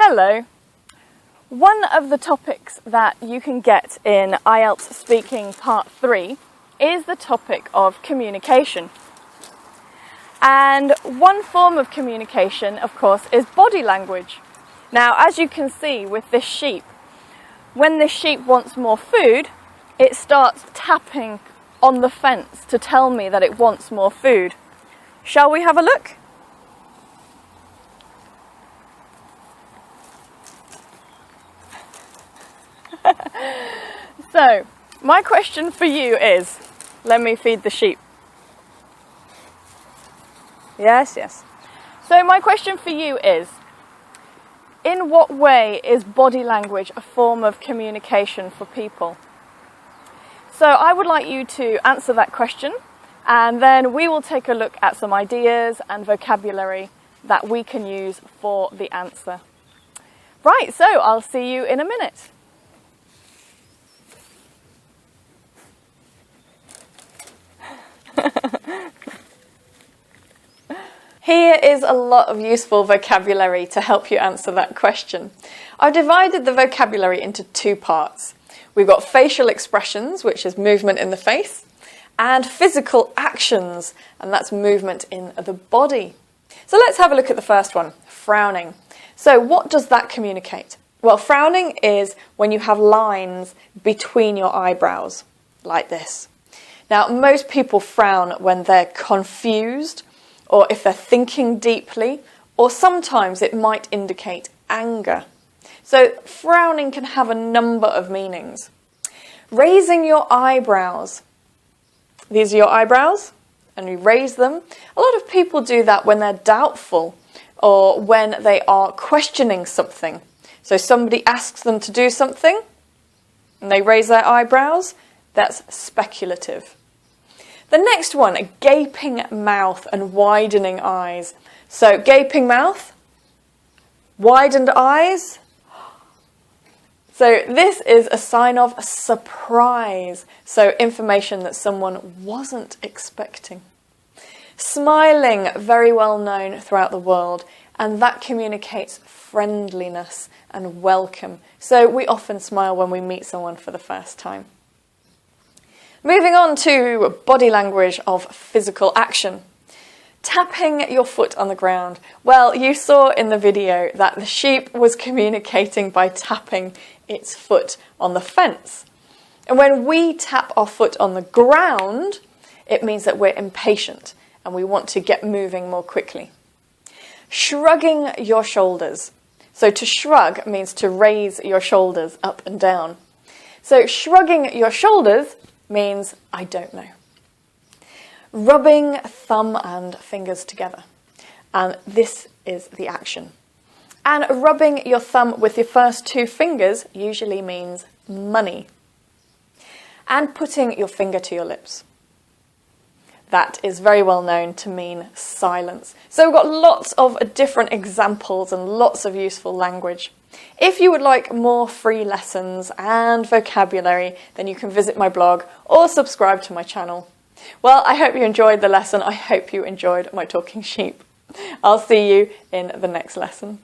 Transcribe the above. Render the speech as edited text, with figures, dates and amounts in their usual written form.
Hello. One of the topics that you can get in IELTS Speaking Part 3 is the topic of communication. And one form of communication, of course, is body language. Now, as you can see with this sheep, when this sheep wants more food, it starts tapping on the fence to tell me that it wants more food. Shall we have a look? So, my question for you is, let me feed the sheep. Yes. So my question for you is, in what way is body language a form of communication for people? So I would like you to answer that question, and then we will take a look at some ideas and vocabulary that we can use for the answer. Right, so I'll see you in a minute. Here is a lot of useful vocabulary to help you answer that question. I've divided the vocabulary into two parts. We've got facial expressions, which is movement in the face, and physical actions, and that's movement in the body. So let's have a look at the first one, frowning. So what does that communicate? Well, frowning is when you have lines between your eyebrows, like this. Now, most people frown when they're confused, or if they're thinking deeply, or sometimes it might indicate anger. So frowning can have a number of meanings. Raising your eyebrows. These are your eyebrows, and you raise them. A lot of people do that when they're doubtful, or when they are questioning something. So somebody asks them to do something, and they raise their eyebrows. That's speculative. The next one, a gaping mouth and widening eyes. So gaping mouth, widened eyes. So this is a sign of surprise. So information that someone wasn't expecting. Smiling, very well known throughout the world, and that communicates friendliness and welcome. So we often smile when we meet someone for the first time. Moving on to body language of physical action. Tapping your foot on the ground. Well, you saw in the video that the sheep was communicating by tapping its foot on the fence. And when we tap our foot on the ground, it means that we're impatient and we want to get moving more quickly. Shrugging your shoulders. So to shrug means to raise your shoulders up and down. So shrugging your shoulders means I don't know. Rubbing thumb and fingers together. And this is the action. And rubbing your thumb with your first two fingers usually means money. And putting your finger to your lips. That is very well known to mean silence. So we've got lots of different examples and lots of useful language. If you would like more free lessons and vocabulary, then you can visit my blog or subscribe to my channel. Well, I hope you enjoyed the lesson. I hope you enjoyed my talking sheep. I'll see you in the next lesson.